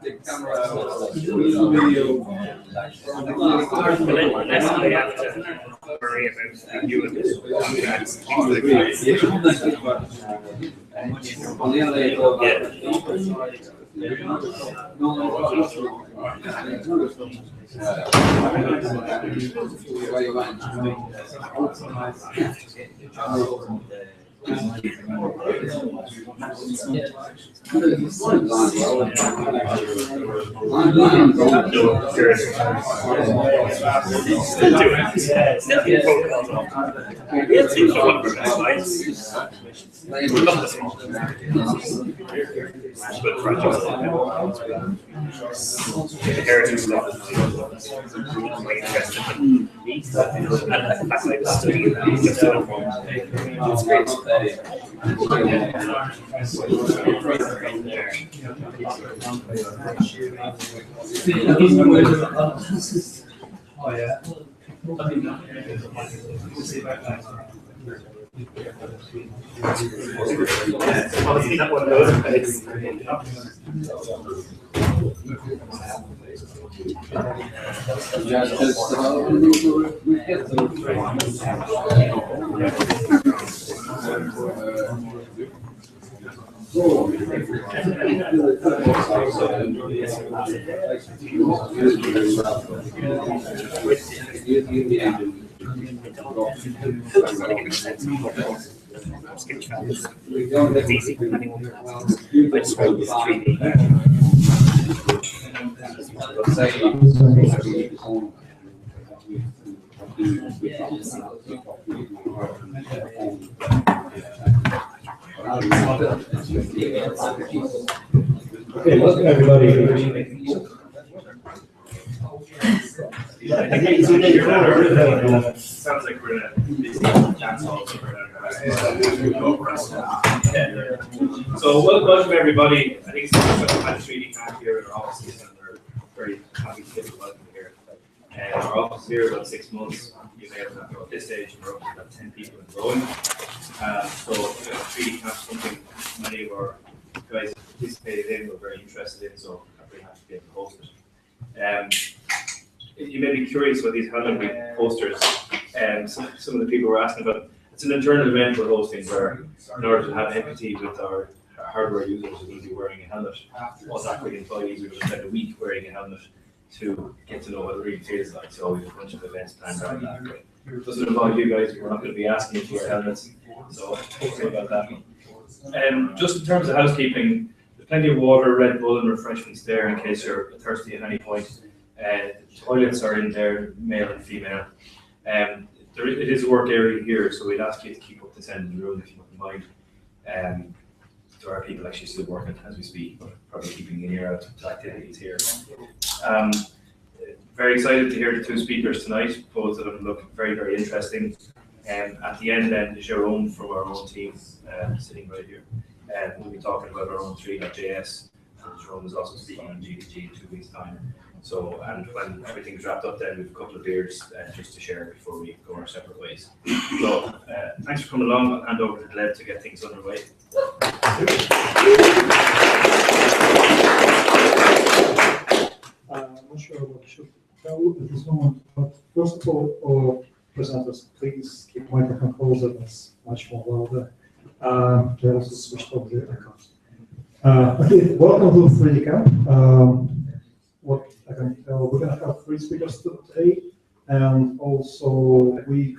Unless I have to worry about you and this contracts. Still get phone calls all the time. It's one of our best clients. We love this one. But projects the heritage stuff is quite interesting. And the fact that I was studying that just so informed. It's great. Oh yeah. Honestly, that one goes. It's easy. Anyone can. I just wrote this 3D. Okay, welcome everybody. Sounds like we're in a dance hall. So welcome everybody. I think it's had 3Dcamp here in our offices, and we're very happy to get you welcome here. Our office here about 6 months. You may have at this stage we're up to about 10 people and growing. So 3Dcamp is something many of our guys participated in, we're very interested in, so I'm very happy to be able to host it. You may be curious about these Halloween Week posters. Some of the people were asking about. It's an internal event we're hosting where, in order to have empathy with our hardware users, we will be wearing a helmet. All Acquity employees will spend a week wearing a helmet to get to know what it really feels like. So we have a bunch of events planned around that. But it doesn't involve you guys. We're not going to be asking you to wear helmets. So hopefully about that. Just in terms of housekeeping, there's plenty of water, Red Bull, and refreshments there in case you're thirsty at any point. The toilets are in there, male and female. It is a work area here, so we'd ask you to keep up this end of the room if you wouldn't mind. There are people actually still working as we speak, but probably keeping an ear out to activities here. Very excited to hear the two speakers tonight. Both of them look very, very interesting. At the end then is Jerome from our own team sitting right here. We'll be talking about our own 3.js. Jerome is also speaking on GDG in 2 weeks' time. So, and when everything's wrapped up then, we have a couple of beers just to share before we go our separate ways. So, thanks for coming along. I'll hand over to Gleb to get things underway. I'm not sure what I should tell at this moment, but first of all, presenters, please keep microphone closer, that's much more louder. They also switched off the icons. Okay, welcome to 3Dcamp. What I can tell, we're going to have 3 speakers today, and also we're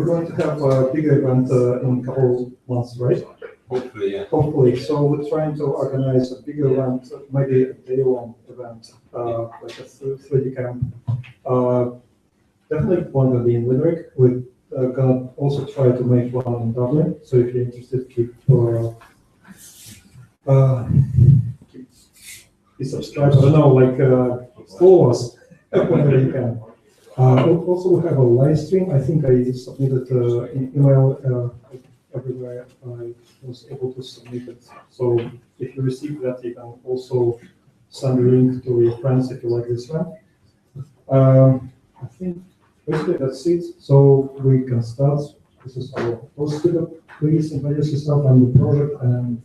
going to have a bigger event in a couple of months, right? Hopefully, yeah. Hopefully. So we're trying to organize a bigger event, maybe a day-long event, like a 3Dcamp. Definitely one will be in Limerick. We're gonna also try to make one in Dublin. So if you're interested, be subscribed. I don't know, like follow us whenever you can. Also, we have a live stream. I think I submitted an email everywhere. I was able to submit it. So if you receive that, you can also send a link to your friends if you like this one. I think basically that's it. So we can start. This is our first speaker. Please introduce yourself and the project, and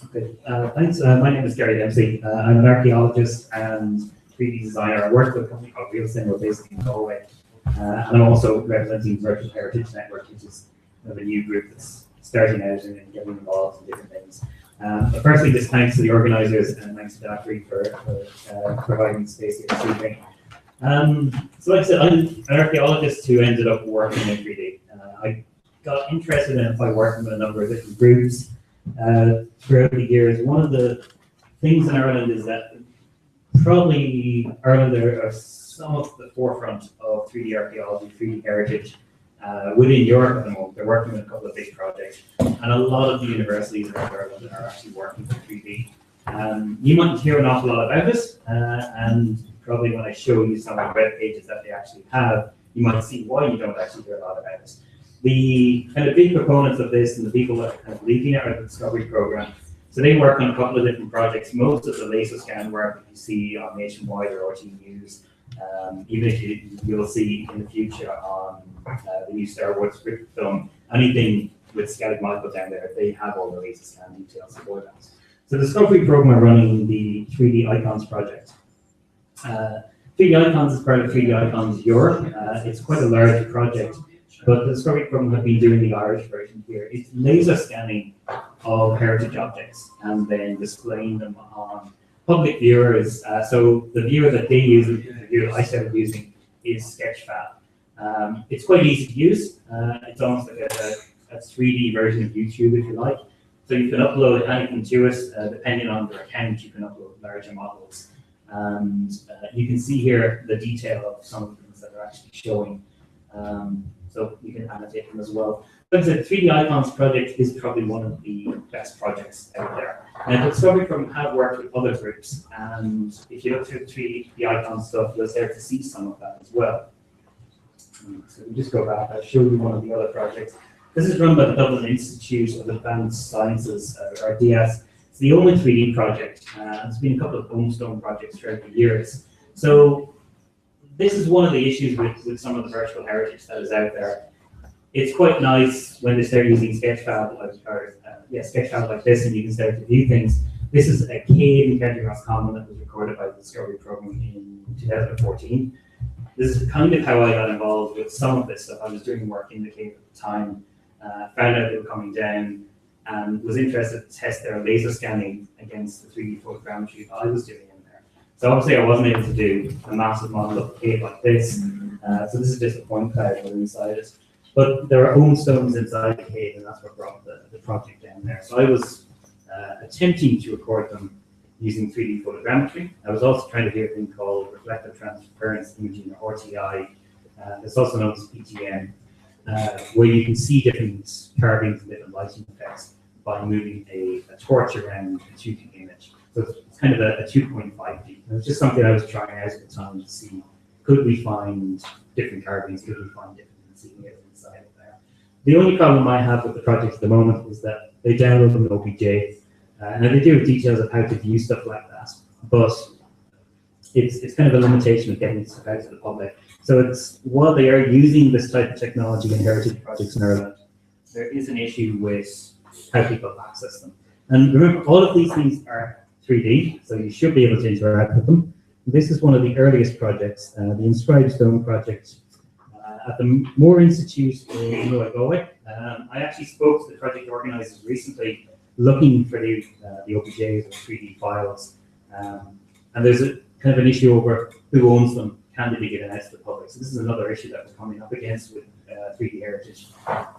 Okay, thanks. My name is Gary Dempsey. I'm an archaeologist and 3D designer. I work with a company called Real we're based in Galway. And I'm also representing Virtual Heritage Network, which is kind of a new group that's starting out and getting involved in different things. But firstly, just thanks to the organisers and thanks to Dockery for providing space here this evening. So like I said, I'm an archaeologist who ended up working in 3D. I got interested in it by working with a number of different groups throughout the years. One of the things in Ireland is that probably Ireland are some of the forefront of 3D archaeology, 3D heritage within Europe at the moment. They're working with a couple of big projects, and a lot of the universities around Ireland are actually working with 3D. You might hear an awful lot about this, and probably when I show you some of the web pages that they actually have, you might see why you don't actually hear a lot about this. The kind of big proponents of this and the people that are kind of leading it are the Discovery Programme. So they work on a couple of different projects. Most of the laser scan work you see on Nationwide or RT News, even if you'll see in the future on the new Star Wars script film, anything with Skellig Michael down there, they have all the laser scan details for that. So the Discovery Programme are running the 3D Icons project. 3D Icons is part of 3D Icons Europe. It's quite a large project, but the Discovery Programme have been doing the Irish version here. It's laser scanning of heritage objects and then displaying them on public viewers. So the viewer that they use, the viewer I started using, is Sketchfab. It's quite easy to use. It's almost like a 3D version of YouTube, if you like. So you can upload anything to it. Depending on your account, you can upload larger models. And you can see here the detail of some of the things that are actually showing. So you can annotate them as well. Like I said, 3D Icons project is probably one of the best projects out there. And the Discovery Programme have worked with other groups, and if you look through the 3D Icons stuff, you'll start to see some of that as well. So we just go back, I'll show you one of the other projects. This is run by the Dublin Institute of Advanced Sciences, or DS. It's the only 3D project. There's been a couple of Homestone projects throughout the years. So this is one of the issues with some of the virtual heritage that is out there. It's quite nice when they start using Sketchfab like this, and you can start to view things. This is a cave in County Roscommon that was recorded by the Discovery Programme in 2014. This is kind of how I got involved with some of this stuff. I was doing work in the cave at the time, found out they were coming down, and was interested to test their laser scanning against the 3D photogrammetry that I was doing in there. So obviously I wasn't able to do a massive model of a cave like this. So this is just a point cloud inside it. But there are homestones inside the cave, and that's what brought the project down there. So I was attempting to record them using 3D photogrammetry. I was also trying to do a thing called reflective transference imaging, or RTI. It's also known as PTM, where you can see different carvings and different lighting effects by moving a torch around a 2D image. So it's kind of a 2.5D. It was just something I was trying out at the time to see, could we find different carvings, could we find different insignias inside of there. The only problem I have with the project at the moment is that they download from OBJ, and they do have details of how to view stuff like that, but it's kind of a limitation of getting stuff out to the public. So it's, while they are using this type of technology in heritage projects in Ireland, there is an issue with how people access them. And remember, all of these things are 3D, so you should be able to interact with them. This is one of the earliest projects, the Inscribed Stone project at the Moore Institute in Galway. I actually spoke to the project organisers recently, looking for the OBJs or 3D files, and there's a kind of an issue over who owns them. Can they be given out to the public? So this is another issue that we're coming up against with 3D heritage.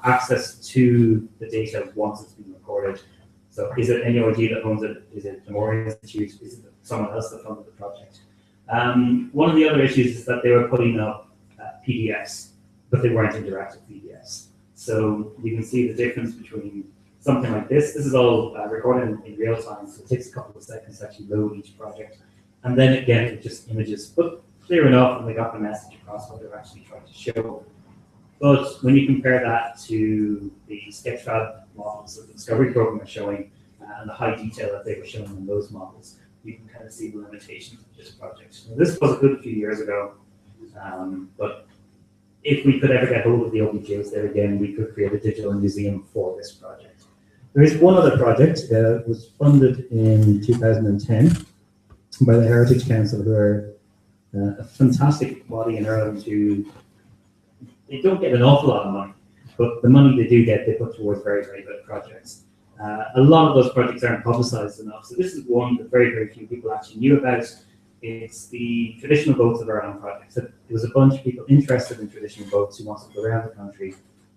Access to the data once it's been recorded. So is it NUIG that owns it? Is it the Moore Institute? Is it someone else that funded the project? One of the other issues is that they were putting up PDFs, but they weren't interactive PDFs. So you can see the difference between something like this. This is all recorded in real time, so it takes a couple of seconds to actually load each project. And then again, it's just images, but clear enough, and they got the message across what they're actually trying to show. But when you compare that to the Sketchfab models that the Discovery Programme are showing, and the high detail that they were showing in those models, you can kind of see the limitations of this project. Now, this was a good few years ago, but if we could ever get hold of the OBJs there again, we could create a digital museum for this project. There is one other project that was funded in 2010 by the Heritage Council, who are a fantastic body in Ireland who they don't get an awful lot of money, but the money they do get, they put towards very, very good projects. A lot of those projects aren't publicized enough, so this is one that very, very few people actually knew about. It's the traditional boats of Ireland project. So there was a bunch of people interested in traditional boats who wanted to go around the country,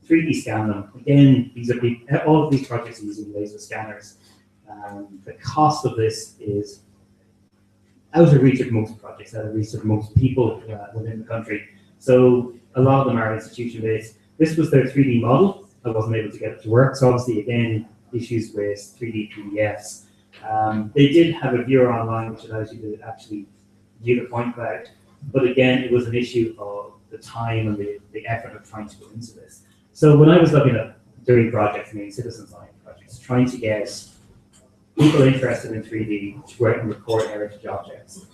3D scan them. Again, these are all of these projects are using laser scanners. The cost of this is out of reach of most projects, out of reach of most people within the country. So a lot of them are institution-based. This was their 3D model. I wasn't able to get it to work. So obviously, again, issues with 3D PDFs. They did have a viewer online which allows you to actually view the point cloud. But again, it was an issue of the time and the effort of trying to go into this. So when I was looking at doing projects, I mean citizen science projects, trying to get people interested in 3D to go out and record heritage objects,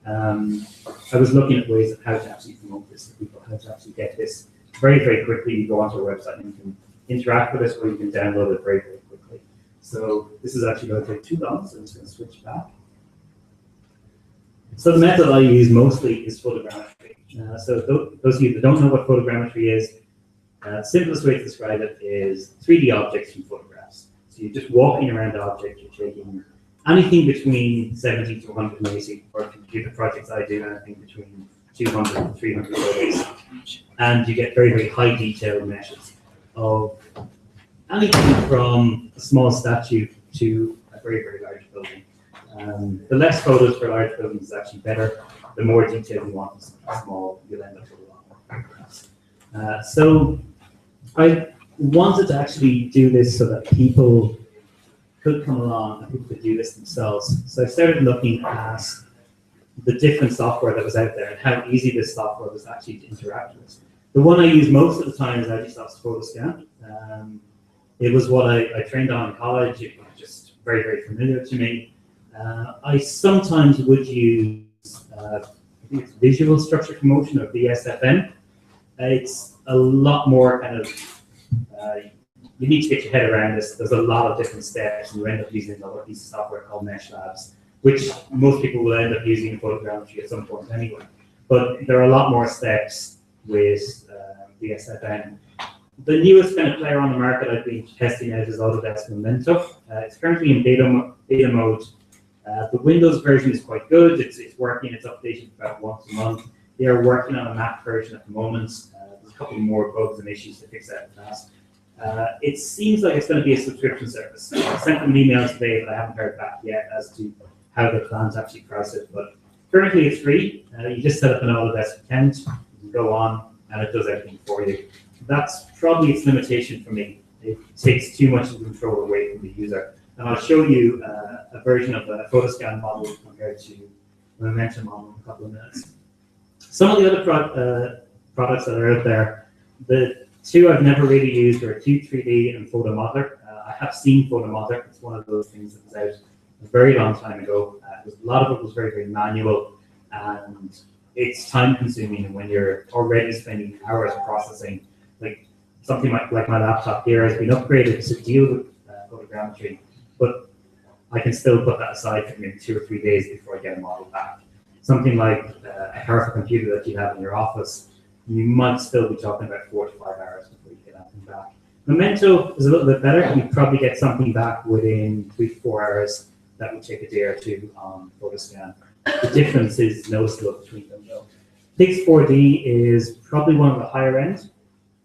I was looking at ways of how to actually promote this to people, how to actually get this very, very quickly. You go onto our website and you can interact with us, or you can download it very, very quickly. So this is actually going to take too long, so I'm just going to switch back. So the method I use mostly is photogrammetry. So those of you that don't know what photogrammetry is, simplest way to describe it is 3D objects from photographs. So you're just walking around the object, you're taking anything between 70 to 180, or if you do the projects I do, anything between 200 and 300 photos. And you get very, very high detail meshes of anything from a small statue to a very, very large building. The less photos for large buildings is actually better. The more detail you want small, you'll end up with a lot more photographs. So I wanted to actually do this so that people could come along and people could do this themselves. So I started looking at the different software that was out there and how easy this software was actually to interact with. The one I use most of the time is Agisoft's PhotoScan. It was what I trained on in college. It was just very, very familiar to me. I sometimes would use, I think it's Visual Structured Motion, or VSFM. It's a lot more kind of, you need to get your head around this. There's a lot of different steps, and you end up using another piece of software called Mesh Labs, which most people will end up using in photogrammetry at some point anyway. But there are a lot more steps with VSFM. The newest kind of player on the market I've been testing out is Autodesk Memento. It's currently in beta mode. The Windows version is quite good. It's working. It's updated about once a month. They are working on a Mac version at the moment. There's a couple more bugs and issues to fix out fast. It seems like it's going to be a subscription service. I sent them an email today, but I haven't heard back yet as to how they plan to actually price it. But currently it's free. You just set up an Autodesk account, you can go on, and it does everything for you. That's probably its limitation for me. It takes too much control away from the user. And I'll show you a version of the PhotoScan model compared to the Memento model in a couple of minutes. Some of the other products that are out there, the two I've never really used are Qt 3D and PhotoModeler. I have seen PhotoModeler. It's one of those things that was out a very long time ago. A lot of it was very, very manual, and it's time consuming. And when you're already spending hours processing, like something like my laptop here has been upgraded to deal with photogrammetry, but I can still put that aside for maybe 2 or 3 days before I get a model back. Something like a powerful computer that you have in your office, you might still be talking about 4 to 5 hours before you get anything back. Memento is a little bit better. You probably get something back within 3 to 4 hours. That would take a day or two on PhotoScan. The difference is noticeable between them though. Pix 4D is probably one of the higher end.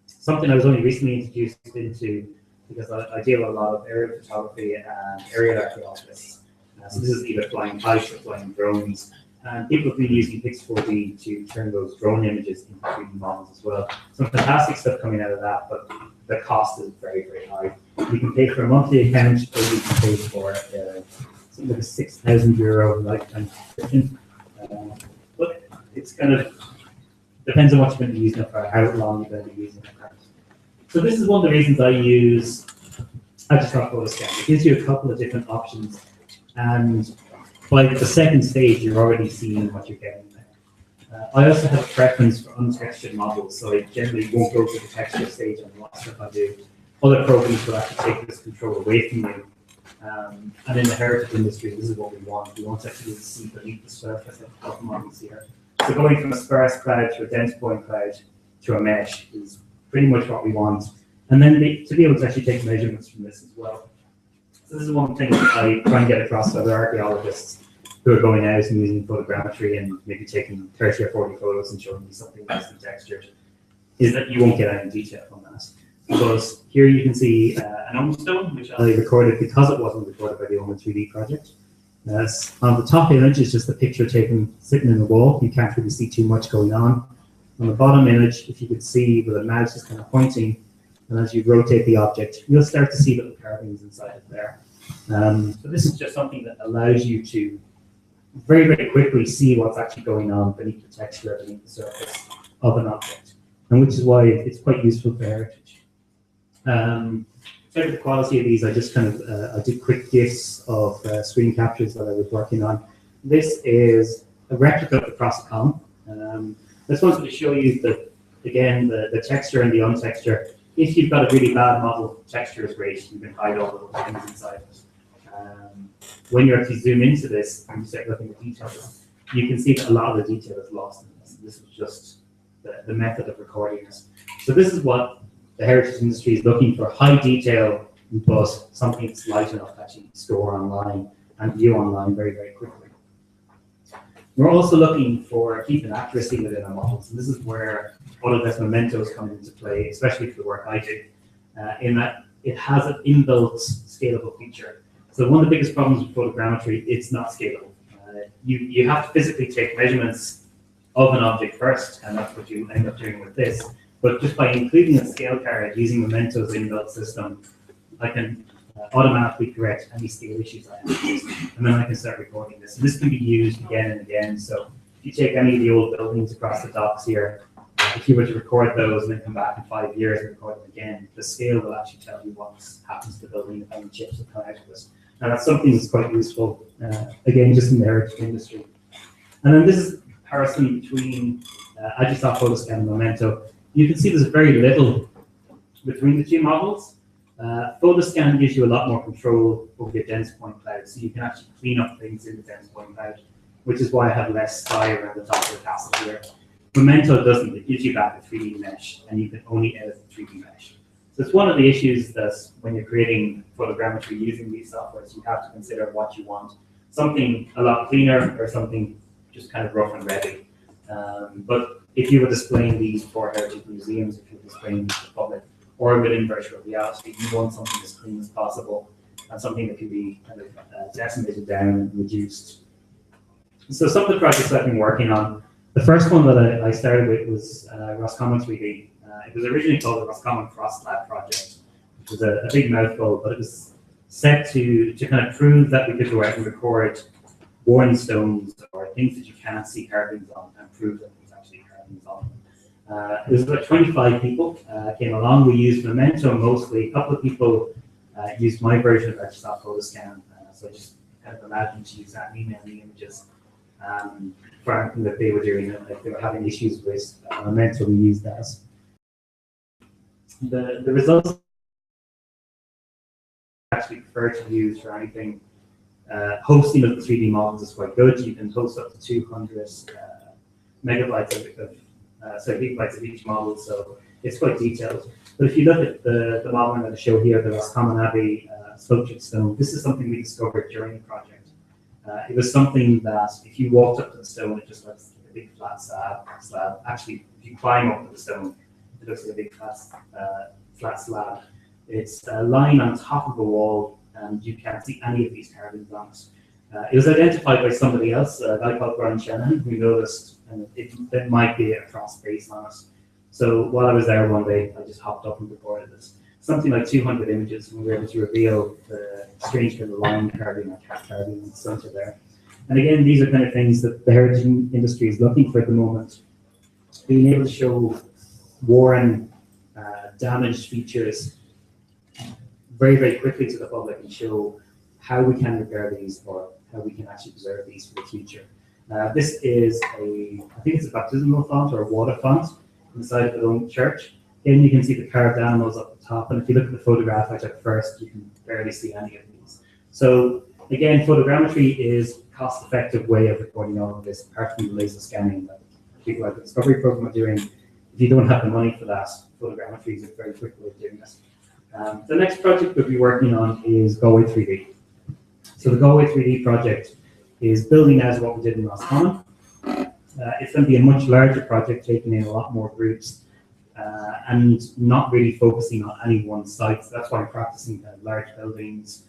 Something I was only recently introduced into because I deal a lot of aerial photography and aerial archaeologists. So this is either flying kites or flying drones. And people have been using Pix 4D to turn those drone images into 3D models as well. Some fantastic stuff coming out of that, but the cost is very, very high. You can pay for a monthly account, or you can pay for something like a €6,000 lifetime subscription. But it's kind of depends on what you're going to be using it for, how long you're going to be using it for. So this is one of the reasons I use Agisoft PhotoScan. It gives you a couple of different options, and by the second stage, you're already seeing what you're getting there. I also have a preference for untextured models, so I generally won't go to the texture stage on a lot of stuff I do. other programs will actually take this control away from you. And in the heritage industry, this is what we want. We want to actually see beneath the surface of models here. So going from a sparse cloud to a dense point cloud to a mesh is pretty much what we want. And then to be able to actually take measurements from this as well. So this is one thing that I try and get across to other archaeologists who are going out and using photogrammetry and maybe taking 30 or 40 photos and showing you something nice and textured, is that you won't get any detail from that. Because here you can see an Omen stone, which I recorded because it wasn't recorded by the Omen 3D project. On the top image is just a picture taken sitting in the wall. You can't really see too much going on. On the bottom image, if you could see where the mouse is kind of pointing, and as you rotate the object, you'll start to see little carvings inside of there. So this is just something that allows you to very, very quickly see what's actually going on beneath the texture, beneath the surface of an object, and which is why it's quite useful for heritage. The quality of these, I just kind of I did quick GIFs of screen captures that I was working on. This is a replica of the cross column. I just wanted to show you that again the texture and the untexture. If you've got a really bad model, texture is great. You can hide all the little things inside it. When you actually zoom into this and you start looking at details, you can see that a lot of the detail is lost in this. This is just the method of recording this. So this is what the heritage industry is looking for: high detail, but something that's light enough to actually store online and view online very, very quickly. We're also looking for keeping accuracy within our models, and this is where Autodesk Mementos come into play, especially for the work I do, in that it has an inbuilt scalable feature. So one of the biggest problems with photogrammetry, it's not scalable. You have to physically take measurements of an object first, and that's what you end up doing with this. But just by including a scale card using Memento's inbuilt system, I can automatically correct any scale issues I have, and then I can start recording this. And this can be used again and again. So if you take any of the old buildings across the docks here, if you were to record those and then come back in 5 years and record them again, the scale will actually tell you what happens to the building and how many chips will come out of this. And that's something that's quite useful, again, just in the heritage industry. And then this is a comparison between Agisoft Photoscan and Memento. You can see there's very little between the two models. Photoscan gives you a lot more control over your dense point cloud, so you can actually clean up things in the dense point cloud, which is why I have less sky around the top of the castle here. Memento doesn't. It gives you back a 3D mesh, and you can only edit the 3D mesh. So it's one of the issues that when you're creating photogrammetry using these softwares, you have to consider what you want. Something a lot cleaner or something just kind of rough and ready. But if you were displaying these for heritage museums, if you're displaying these to the public, or within virtual reality, you want something as clean as possible and something that can be kind of decimated down and reduced. So some of the projects I've been working on, the first one that I started with was Roscommon 3D. It was originally called the Roscommon Cross Lab project, which was a big mouthful, but it was set to kind of prove that we could go out and record worn stones or things that you can't see carvings on and prove that there's actually carvings on them. It was about 25 people came along. We used Memento mostly. A couple of people used my version of Agisoft Photoscan, so I just kind of imagined to use that and email the images for anything that they were doing. And if they were having issues with Memento, we used that. The results actually prefer to use for anything. Hosting of the 3D models is quite good. You can host up to 200 megabytes of gigabytes of each model, so it's quite detailed. But if you look at the model I'm going to show here, the Roscommon Abbey sculptured stone, this is something we discovered during the project. It was something that if you walked up to the stone, it just looks like a big flat slab. Actually, if you climb up to the stone, it looks like a big flat slab. It's lying on top of a wall, and you can't see any of these carvings on it. It was identified by somebody else, a guy called Brian Shannon, who noticed it might be a cross base on it. So while I was there one day, I just hopped up and recorded it. Something like 200 images, and we were able to reveal the strange kind of lion carving or cat carving in the center there. And again, these are kind of things that the heritage industry is looking for at the moment. Being able to show worn, damaged features very, very quickly to the public and show how we can repair these or how we can actually preserve these for the future. This is I think it's a baptismal font or a water font inside of the own church. Again, you can see the carved animals up the top. And if you look at the photograph I took first, you can barely see any of these. So again, photogrammetry is a cost-effective way of recording all of this, apart from the laser scanning that people like the Discovery Program are doing. If you don't have the money for that, photogrammetry is a very quick way of doing this. The next project we'll be working on is Galway 3D. So the Galway 3D project is building as what we did in Roscommon. It's going to be a much larger project, taking in a lot more groups, and not really focusing on any one site. So that's why I'm practicing large buildings,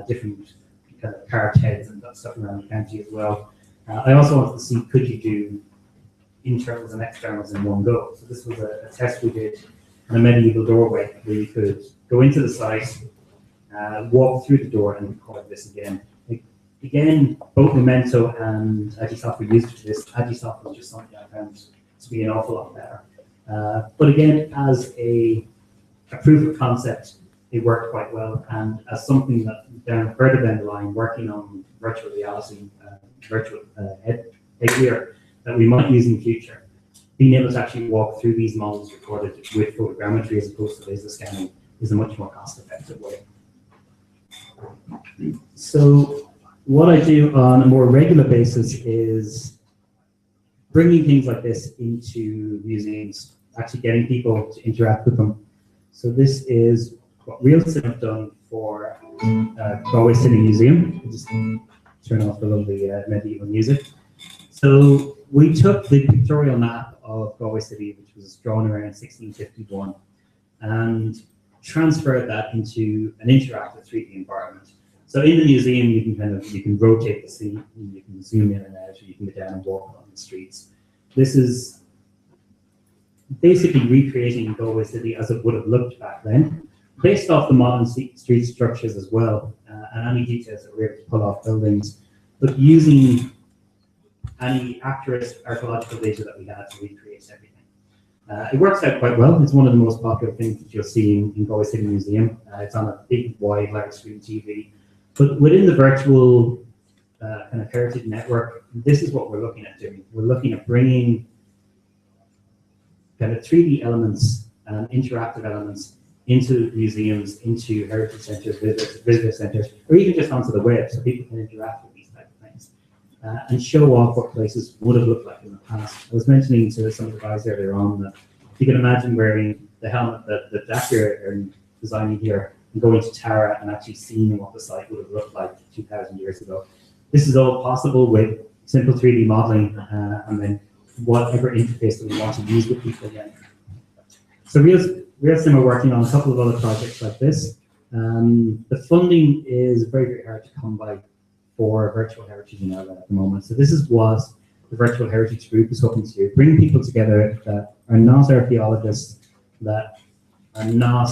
different kind of cart heads and that stuff around the county as well. I also wanted to see, could you do internals and externals in one go? So this was a test we did in a medieval doorway where you could go into the site, walk through the door and record this again. Again, both Memento and Agisoft were used for this. Agisoft was just something I found to be an awful lot better. But again, as a proof of concept, it worked quite well. And as something that further down the line, working on virtual reality, virtual headgear that we might use in the future, being able to actually walk through these models recorded with photogrammetry as opposed to laser scanning is a much more cost-effective way. So what I do on a more regular basis is bringing things like this into museums, actually getting people to interact with them. So this is what Reelson have done for Galway City Museum. I'll just turn off the lovely medieval music. So we took the pictorial map of Galway City, which was drawn around 1651, and transferred that into an interactive 3D environment. So in the museum, you can rotate the scene, you can zoom in and out, or you can go down and walk on the streets. This is basically recreating Galway City as it would have looked back then, based off the modern street structures as well, and any details that we're able to pull off buildings, but using any accurate archaeological data that we had to recreate everything. It works out quite well. It's one of the most popular things that you'll see in Galway City Museum. It's on a big, wide, large screen TV. But within the virtual kind of heritage network, this is what we're looking at doing. We're looking at bringing kind of 3D elements, interactive elements into museums, into heritage centers, visitor centers, or even just onto the web so people can interact with these type of things and show off what places would have looked like in the past. I was mentioning to some of the guys earlier on that you can imagine wearing the helmet that Jack are designing here and going to Tara and actually seeing what the site would have looked like 2,000 years ago. This is all possible with simple 3D modeling and then whatever interface that we want to use with people again. So Reelson are working on a couple of other projects like this. The funding is very, very hard to come by for virtual heritage in Ireland at the moment. So this is what the Virtual Heritage Group is hoping to do, bring people together that are not archaeologists, that are not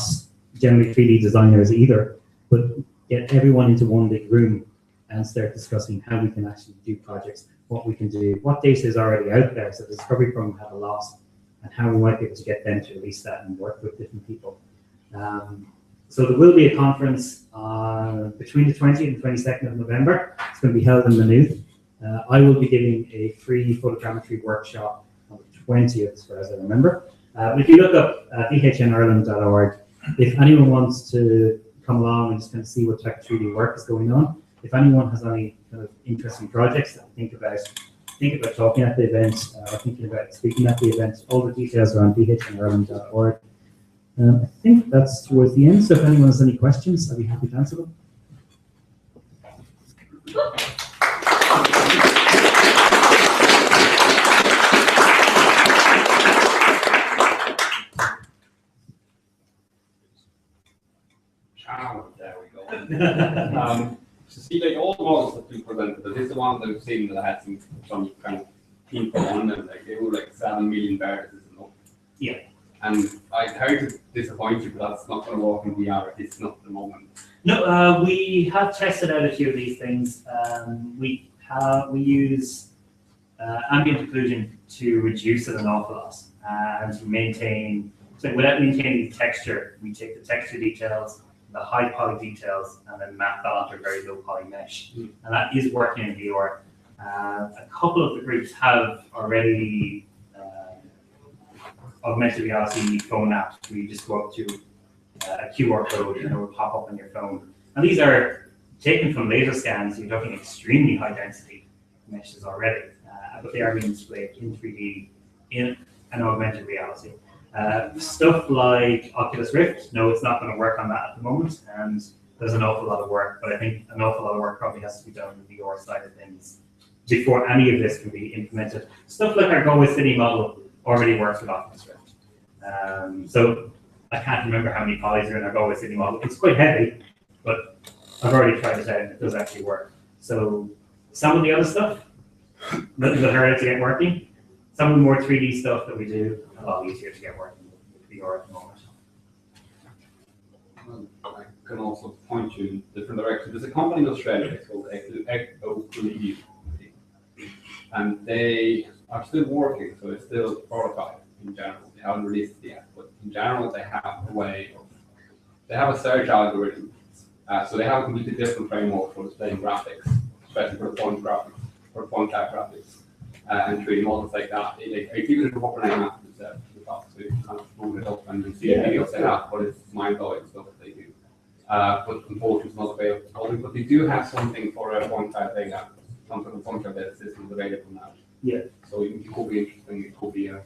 generally 3D designers either, but get everyone into one big room and start discussing how we can actually do projects, what we can do, what data is already out there, so the Discovery Program have a lot, and how we might be able to get them to release that and work with different people. So there will be a conference between the 20th and 22nd of November. It's going to be held in Maynooth. I will be giving a free photogrammetry workshop on the 20th, as far as I remember. If you look up vhnireland.org, if anyone wants to come along and just kind of see what type of 3D work is going on, if anyone has any kind of interesting projects that think about talking at the event or thinking about speaking at the event, all the details are on vhnireland.org. I think that's towards the end, so if anyone has any questions, I'd be happy to answer them. There we go. So see, like all the models that you presented, this is the one that I've seen that had some kind of people on them, like they were like 7 million vertices and up. Yeah. And I hate to disappoint you, but that's not going to work in VR. It's not the moment. No, we have tested out a few of these things. We use ambient occlusion to reduce it an awful lot and to maintain. So without maintaining the texture, we take the texture details, the high poly details, and then map that onto a very low poly mesh. And that is working in VR. A couple of the groups have already augmented reality phone apps where you just go up to a QR code, and it will pop up on your phone. And these are taken from laser scans. You're talking extremely high density meshes already, but they are being displayed in 3D in an augmented reality. Stuff like Oculus Rift, no, it's not going to work on that at the moment, and there's an awful lot of work, but I think an awful lot of work probably has to be done on the VR side of things before any of this can be implemented. Stuff like our Go with City model already works with Oculus Rift. So I can't remember how many polys are in our Go with City model. It's quite heavy, but I've already tried it out and it does actually work. So some of the other stuff that harder to get working, some of the more 3D stuff that we do, a lot easier to get working with VR at the moment. I can also point you in different directions. There's a company in Australia called Echo, and they are still working, so it's still prototype in general. They haven't released it yet, but in general, they have a way of, they have a search algorithm. So they have a completely different framework for displaying graphics, especially for point graphics, for point cloud graphics, and 3D models like that. I give it a proper name after the top, so you can kind of move it up and see the videos they have, but it's mind-blowing stuff that they do. But unfortunately, it's not available. But they do have something for a point cloud data, some sort of point cloud data system available now. Yeah. So it could be interesting. It could be a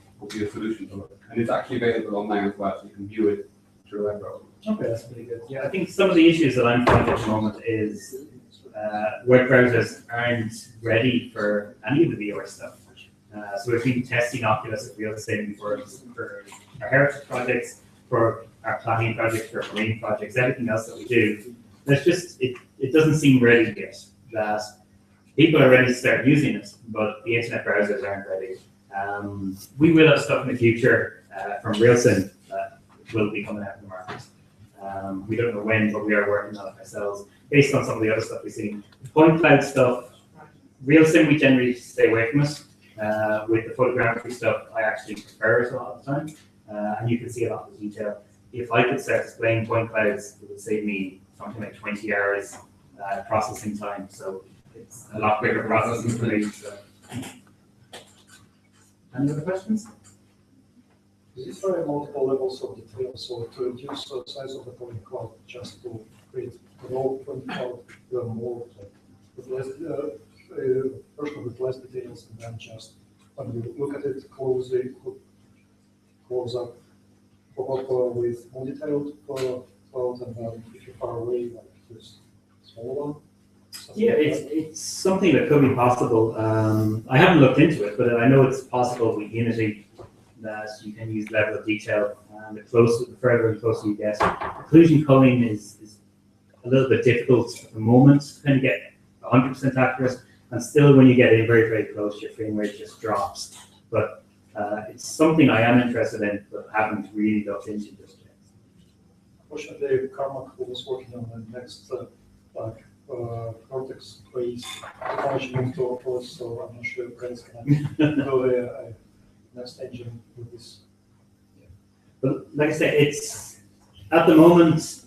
solution to it, and it's actually available online as well, so you can view it through a web browser. Okay, that's pretty good. Yeah, I think some of the issues that I'm finding at the moment is web browsers aren't ready for any of the VR stuff. So we've been testing Oculus at Real Estate for our heritage projects, for our planning projects, for our marine projects, everything else that we do. There's just, it doesn't seem ready yet. That people are ready to start using it, but the internet browsers aren't ready. We will have stuff in the future from RealSim that will be coming out in the market. We don't know when, but we are working on it ourselves based on some of the other stuff we've seen. The point cloud stuff, RealSim, we generally stay away from it. With the photography stuff, I actually prefer it a lot of the time, and you can see a lot of the detail. If I could start displaying point clouds, it would save me something like 20 hours processing time, so it's a lot quicker processing for me. So. Any other questions? Is there multiple levels of detail? So to reduce the size of the point cloud, just to create the whole point cloud, you have more with less version with less details, and then just when you look at it close up, pop up with more detailed clouds, and then if you're far away, like this small one. Yeah, it's something that could be possible. I haven't looked into it, but I know it's possible with Unity that you can use level of detail, and the further and closer you get. Occlusion culling is a little bit difficult at the moment to kind of get 100% accurate, and still when you get in very, very close, your frame rate just drops. But it's something I am interested in, but haven't really looked into just yet. Fortunately, Carmack was working on the next cortex-based technology moved to Oculus, so I'm not sure if guys can do the next engine with this. But like I said, it's at the moment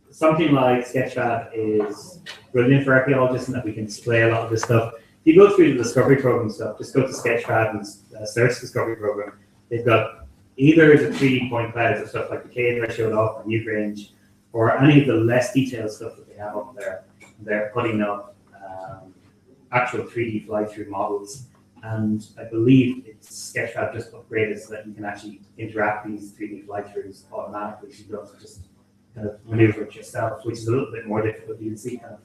something like Sketchfab is brilliant for archaeologists in that we can display a lot of this stuff. If you go through the Discovery Program stuff, just go to Sketchfab and search Discovery Program. They've got either the 3D point clouds or stuff like the cave I showed off on Newgrange, or any of the less detailed stuff that they have up there. They're putting up actual 3D fly-through models. And I believe it's Sketchfab just upgraded so that you can actually interact these 3D fly-throughs automatically. So you don't just kind of maneuver it yourself, which is a little bit more difficult. You can see kind of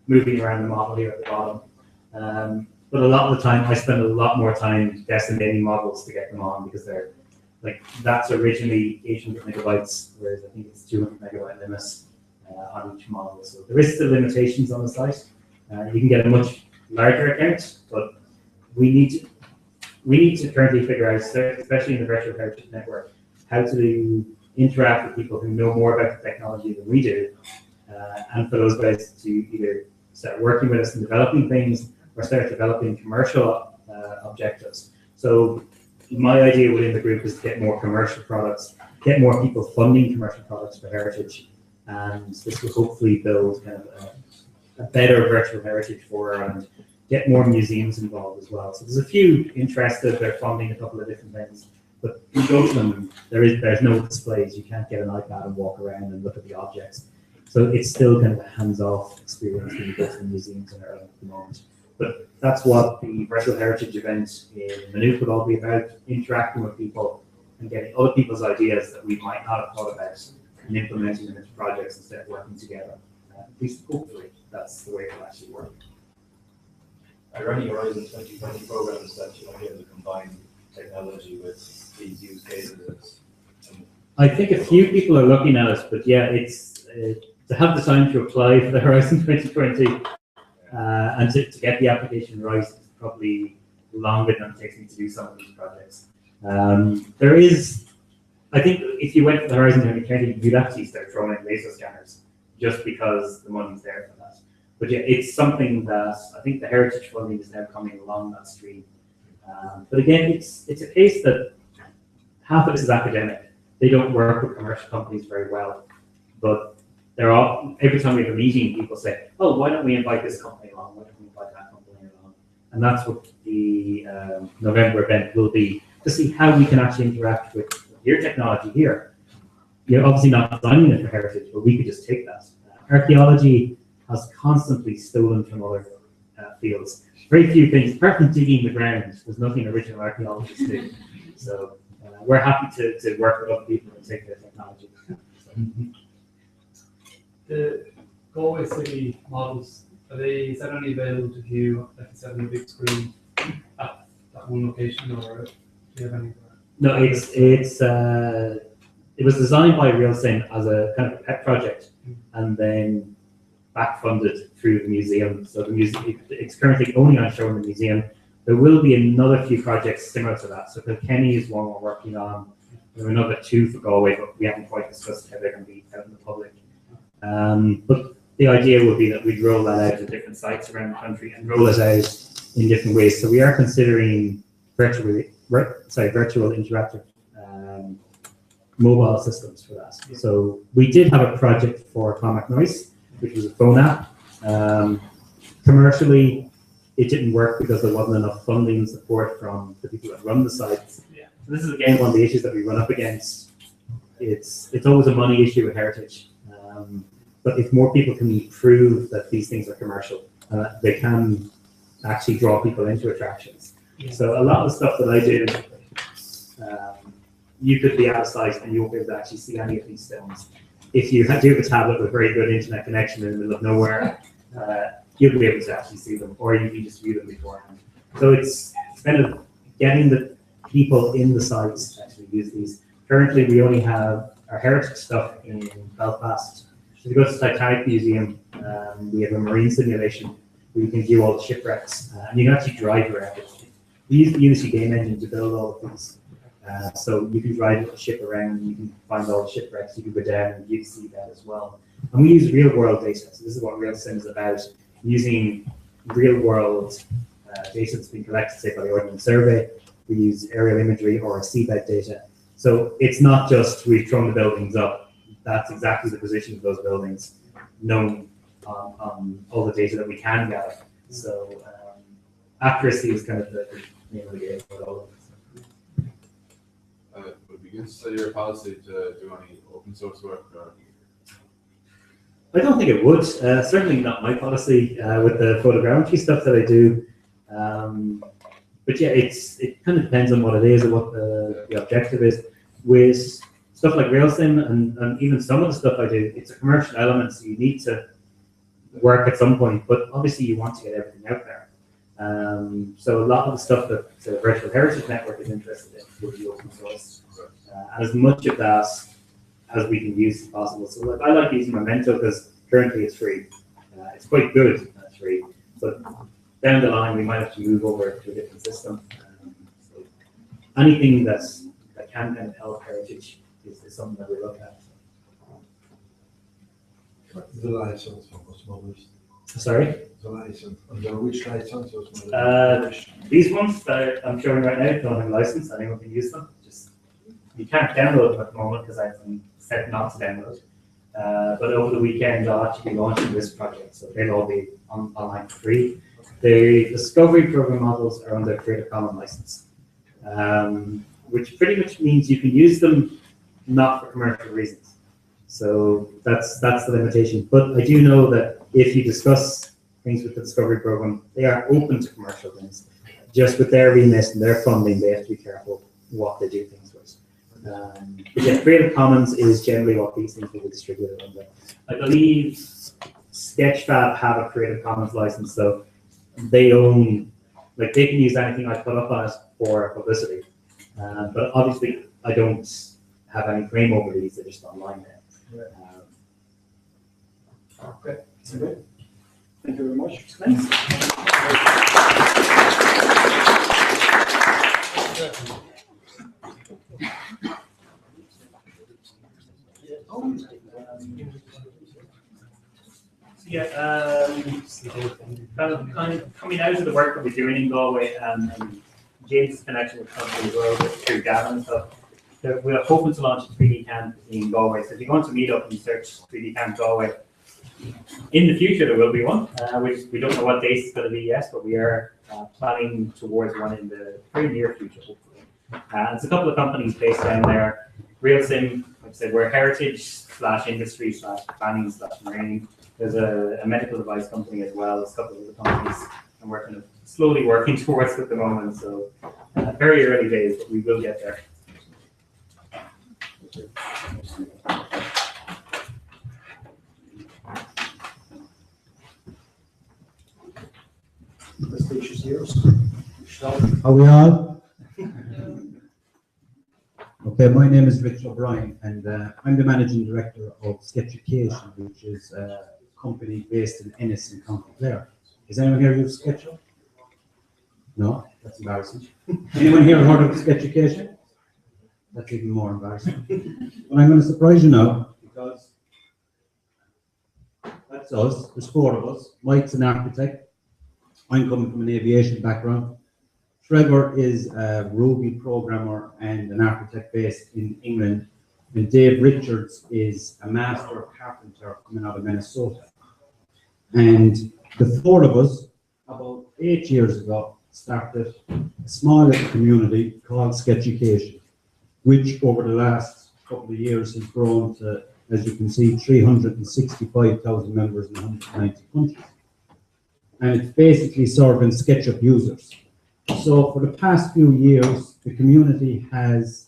moving around the model here at the bottom. But a lot of the time, I spend a lot more time decimating models to get them on because they're like, that's originally 800 megabytes, whereas I think it's 200 megabyte limits on each model. So there is still limitations on the site. You can get a much larger account, but we need to currently figure out, especially in the virtual heritage network, how to interact with people who know more about the technology than we do, and for those guys to either start working with us and developing things or start developing commercial objectives. So my idea within the group is to get more commercial products, get more people funding commercial products for heritage, and this will hopefully build kind of a better virtual heritage for and get more museums involved as well. So there's a few interested, they're funding a couple of different things. But in Dublin, there's no displays. You can't get an iPad and walk around and look at the objects. So it's still kind of a hands-off experience when you go to the museums in Ireland at the moment. But that's what the Virtual Heritage event in Maynooth would all be about, interacting with people and getting other people's ideas that we might not have thought about and implementing them into projects instead of working together. At least hopefully that's the way it will actually work. Are there any Horizon 2020 programs that you might be able to combine technology with these use cases? I think a few people are looking at it, but yeah, it's to have the time to apply for the Horizon 2020 and to get the application right is probably longer than it takes me to do some of these projects. There is, I think if you went for the Horizon 2020, you'd actually start throwing in laser scanners just because the money's there for that. But yeah, it's something that I think the heritage funding is now coming along that stream. But again, it's a case that half of this is academic. They don't work with commercial companies very well. But they're all, every time we have a meeting, people say, oh, why don't we invite this company along? Why don't we invite that company along? And that's what the November event will be, to see how we can actually interact with your technology here. You're obviously not designing it for heritage, but we could just take that. Archaeology has constantly stolen from other fields. Very few things, apart from digging the ground, there's nothing original archaeologists do. So we're happy to work with other people and take their technology. The Galway City models, is that only available to view, like you said, on the big screen at that one location, or do you have any? No, it was designed by Realsin as a kind of a pet project, and then back-funded through the museum. So the museum, it's currently only on show in the museum. There will be another few projects similar to that. So Kilkenny is one we're working on. There are another two for Galway, but we haven't quite discussed how they're going to be out in the public. But the idea would be that we'd roll that out to different sites around the country and roll it out in different ways. So we are considering virtual interactive mobile systems for that. So we did have a project for Clonmacnoise Noise, which was a phone app. Commercially, it didn't work because there wasn't enough funding and support from the people that run the sites. Yeah. So this is again one of the issues that we run up against. It's always a money issue with heritage. But if more people can prove that these things are commercial, they can actually draw people into attractions. Yeah. So a lot of the stuff that I do, you could be out of sight and you won't be able to actually see any of these stones. If you do have a tablet with very good internet connection in the middle of nowhere, you'll be able to actually see them, or you can just view them beforehand. So it's kind of getting the people in the sites to actually use these. Currently, we only have our heritage stuff in Belfast. If you go to the Titanic Museum, we have a marine simulation where you can view all the shipwrecks, and you can actually drive around it. We use the Unity game engine to build all of these. So you can drive a ship around, you can find all the shipwrecks, you can go down and you can see that as well. And we use real world data. So this is what RealSim is about, using real world data that's been collected, say, by the Ordnance Survey. We use aerial imagery or seabed data. So it's not just we've thrown the buildings up. That's exactly the position of those buildings, known on all the data that we can gather. So accuracy is kind of the name of the game for all of this. Would we consider your policy to do any open source work? Or? I don't think it would. Certainly not my policy with the photogrammetry stuff that I do. But yeah, it kind of depends on what it is and what the objective is. With stuff like RealSim and even some of the stuff I do, it's a commercial element, so you need to work at some point. But obviously, you want to get everything out there. So a lot of the stuff that the Virtual Heritage Network is interested in will be open source. And as much of that as we can use as possible. So like, I like using Memento because currently it's free. It's quite good and it's free. But down the line, we might have to move over to a different system. So anything that can kind of help heritage is something that we look at. The license for those models. Sorry? The license. Under which license those models? These ones that I'm showing right now don't have a license. Anyone can use them. Just you can't download them at the moment because I'm set not to download. But over the weekend, I'll actually be launching this project, so they'll all be online for free. The Discovery Program models are under Creative Commons license. which pretty much means you can use them not for commercial reasons. So that's the limitation. But I do know that if you discuss things with the Discovery Program, they are open to commercial things. Just with their remit and their funding, they have to be careful what they do things with. But yeah, Creative Commons is generally what these things will be distributed under. I believe Sketchfab have a Creative Commons license, so they own, like they can use anything I put up on it for publicity. But obviously, I don't have any claim over these; they're just online there. Okay, good. Thank you very much. Thanks. Kind of coming out of the work that we're doing in Galway and James' connection with company as well through Gavin and stuff. We're hoping to launch a 3Dcamp in Galway. So if you go into Meetup and you search 3Dcamp Galway, in the future there will be one. We don't know what date it's going to be yet, but we are planning towards one in the very near future, hopefully. It's a couple of companies based down there. RealSim, like I said, we're heritage/industry/planning/marine. There's a medical device company as well. There's a couple of other companies and we're kind of slowly working towards at the moment. So very early days, but we will get there. The stage is yours. Are we on? Okay, my name is Rich O'Brien, and I'm the managing director of Sketchucation, which is a company based in Ennis in County Clare. Is anyone here use SketchUp? No, that's embarrassing. Anyone here heard of Sketchucation? That's even more embarrassing. But I'm going to surprise you now, because that's us. There's four of us. Mike's an architect. I'm coming from an aviation background. Trevor is a Ruby programmer and an architect based in England. And Dave Richards is a master carpenter coming out of Minnesota. And the four of us, about 8 years ago, started a small little community called Sketchucation, which over the last couple of years has grown to, as you can see, 365,000 members in 190 countries. And it's basically serving SketchUp users. So for the past few years, the community has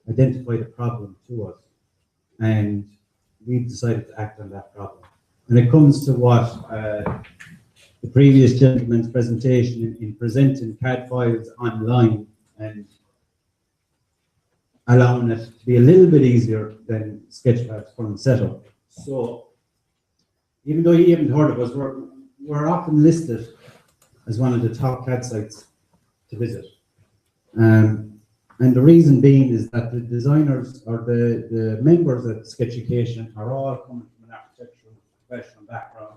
identified a problem to us, and we've decided to act on that problem. And it comes to what the previous gentleman's presentation in presenting CAD files online and allowing it to be a little bit easier than Sketchfab's current setup. So even though you haven't heard of us, we're often listed as one of the top CAD sites to visit. And the reason being is that the designers or the members at Sketchucation are all coming from an architectural professional background.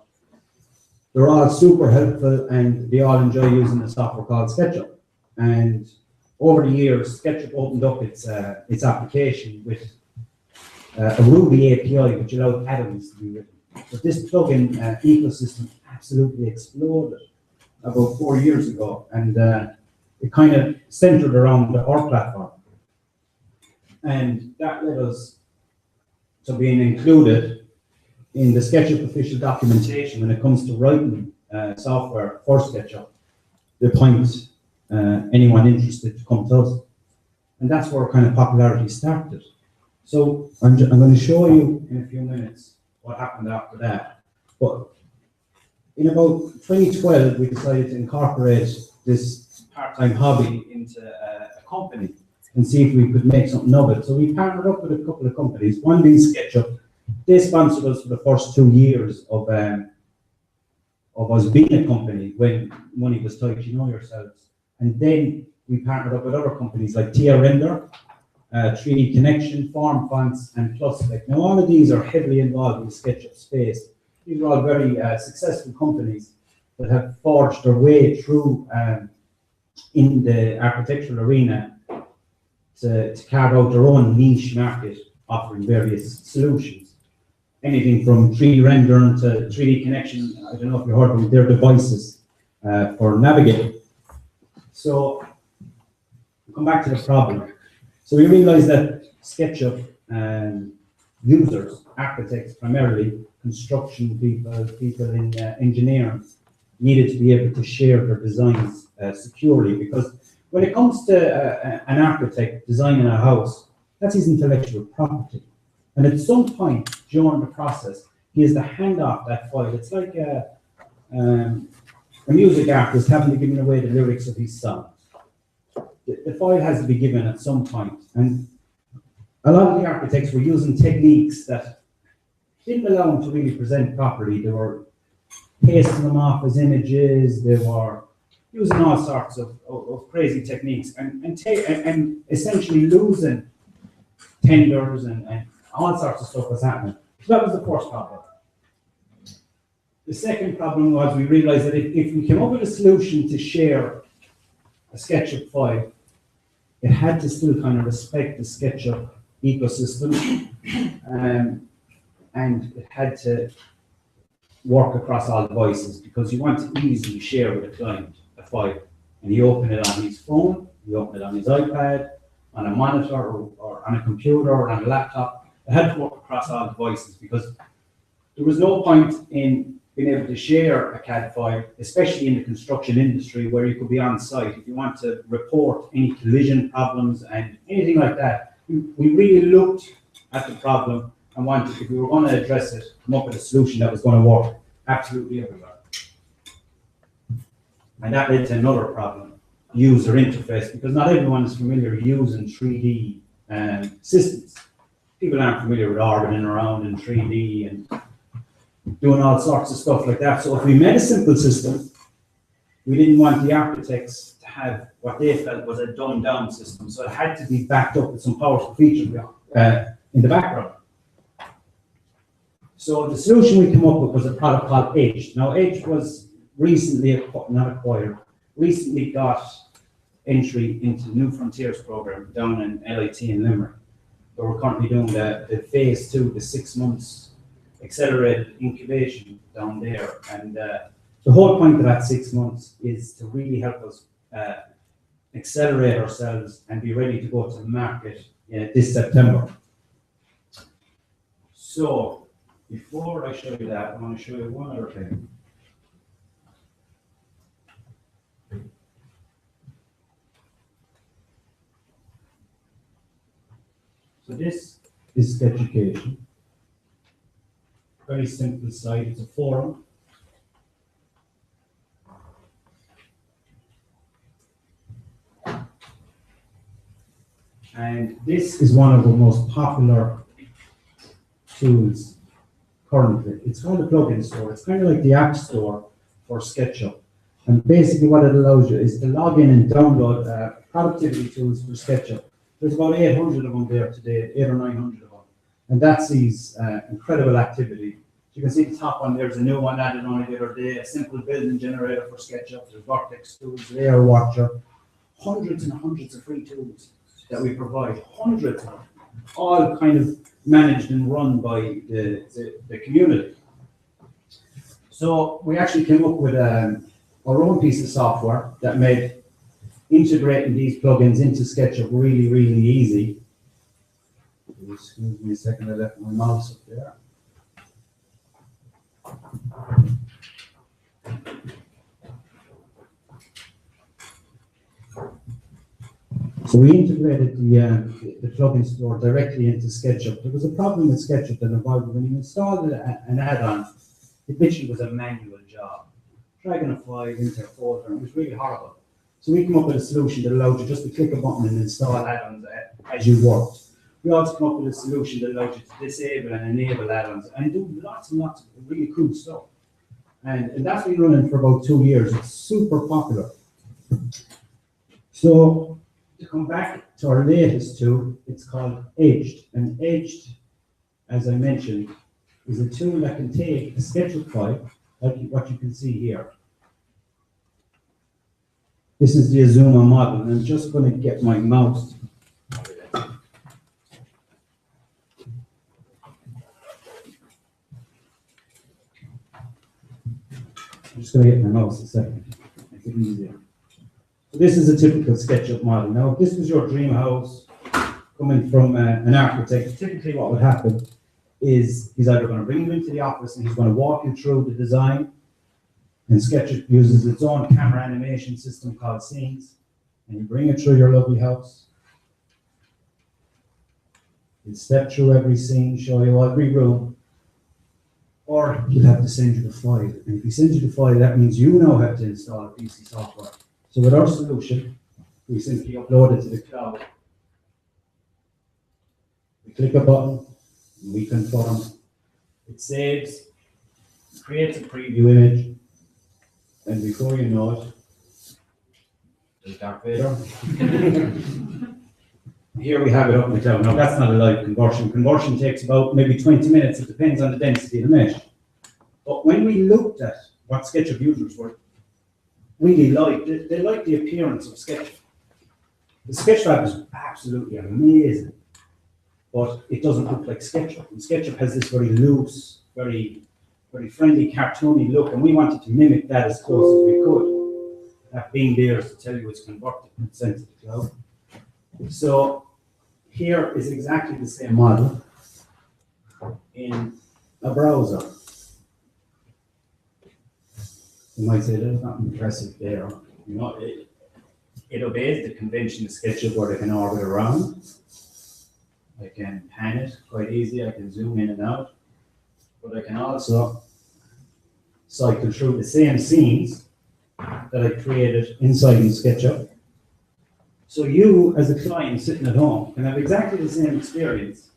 They're all super helpful and they all enjoy using a software called SketchUp. And over the years, SketchUp opened up its application with a Ruby API which allowed add-ons to be written. But this plugin ecosystem absolutely exploded about 4 years ago, and it kind of centered around our platform. And that led us to being included in the SketchUp official documentation when it comes to writing software for SketchUp. They point anyone interested to come to us. And that's where kind of popularity started. So I'm going to show you in a few minutes what happened after that. But in about 2012, we decided to incorporate this part-time hobby into a company and see if we could make something of it. So we partnered up with a couple of companies, one being SketchUp. They sponsored us for the first 2 years of us being a company when money was tight, you know yourselves. And then we partnered up with other companies like TIA Render, 3D Connection, Form Fonts, and Plusspec. Now all of these are heavily involved in the SketchUp space. These are all very successful companies that have forged their way through in the architectural arena to carve out their own niche market, offering various solutions. Anything from 3D rendering to 3D connection. I don't know if you heard of their devices for navigating. So, we'll come back to the problem. So we realized that SketchUp users, architects primarily, construction people, people in engineering, needed to be able to share their designs securely, because when it comes to an architect designing a house, that's his intellectual property. And at some point during the process, he has to hand off that file. It's like a music artist having to give away the lyrics of his song. The file has to be given at some point. And a lot of the architects were using techniques that didn't allow them to really present properly. They were pasting them off as images, they were using all sorts of crazy techniques and essentially losing tenders and all sorts of stuff was happening. So that was the first problem. The second problem was we realized that if we came up with a solution to share a SketchUp file, it had to still kind of respect the SketchUp ecosystem, and it had to work across all devices, because you want to easily share with a client a file. And you open it on his phone, you open it on his iPad, on a monitor, or on a computer, or on a laptop. It had to work across all devices, because there was no point in being able to share a CAD file, especially in the construction industry where you could be on site. If you want to report any collision problems and anything like that, we really looked at the problem and wanted, if we were going to address it, come up with a solution that was going to work absolutely everywhere. And that led to another problem, user interface, because not everyone is familiar using 3D systems. People aren't familiar with orbiting around in 3D and doing all sorts of stuff like that. So if we made a simple system, we didn't want the architects to have what they felt was a dumbed down system. So it had to be backed up with some powerful features in the background. So the solution we came up with was a product called Edge. Now Edge was recently, not acquired, recently got entry into the New Frontiers program down in LIT in Limerick. So we're currently doing the phase 2, the 6 months accelerated incubation down there. And the whole point of that 6 months is to really help us accelerate ourselves and be ready to go to market this September. So before I show you that, I want to show you one other thing. So this is Sketchucation. Very simple site, it's a forum. And this is one of the most popular tools currently. It's called a plugin store. It's kind of like the app store for SketchUp. And basically what it allows you is to log in and download productivity tools for SketchUp. There's about 800 of them there today, 800 or 900 of them. And that sees incredible activity. You can see the top one, there's a new one added on the other day, a simple building generator for SketchUp, there's Vortex tools, Layer Watcher, hundreds and hundreds of free tools that we provide, hundreds of them, all kind of managed and run by the community. So we actually came up with our own piece of software that made integrating these plugins into SketchUp really, really easy. Excuse me a second, I left my mouse up there. So we integrated the plugin store directly into SketchUp. There was a problem with SketchUp that involved when you installed an add-on, it literally was a manual job. Dragging a file into a folder, it was really horrible. So we came up with a solution that allowed you just to click a button and install add-ons as you worked. We also came up with a solution that allowed you to disable and enable add-ons and do lots and lots of really cool stuff. And that's been running for about 2 years. It's super popular. So to come back to our latest tool, it's called Edged. And Edged, as I mentioned, is a tool that can take a SketchUp file, like what you can see here. This is the Azuma model, and I'm just going to get my mouse. I'm just going to get my mouse a second, make it easier. So this is a typical SketchUp model. Now, if this was your dream house, coming from an architect, typically what would happen is he's either going to bring you into the office and he's going to walk you through the design, and SketchUp uses its own camera animation system called Scenes, and you bring it through your lovely house. He'll step through every scene, show you every room, or he'll have to send you the file. And if he sends you the file, that means you now have to install a PC software. So with our solution, we simply upload it to the cloud. We click a button, and we confirm. It saves, creates a preview image, and before you know it, there's Darth Vader. Here we have it up in the cloud. Now that's not a live conversion. Conversion takes about maybe 20 minutes. It depends on the density of the mesh. But when we looked at what SketchUp users were really liked, they liked the appearance of SketchUp. The SketchUp is absolutely amazing, but it doesn't look like SketchUp. And SketchUp has this very loose, very friendly, cartoony look, and we wanted to mimic that as close as we could. That being there is to tell you it's converted and sent to the cloud. So here is exactly the same model in a browser. You might say that's not impressive there. You know, it obeys the convention of SketchUp where they can orbit around. I can pan it quite easy. I can zoom in and out. But I can also cycle through the same scenes that I created inside in SketchUp. So you, as a client sitting at home, can have exactly the same experience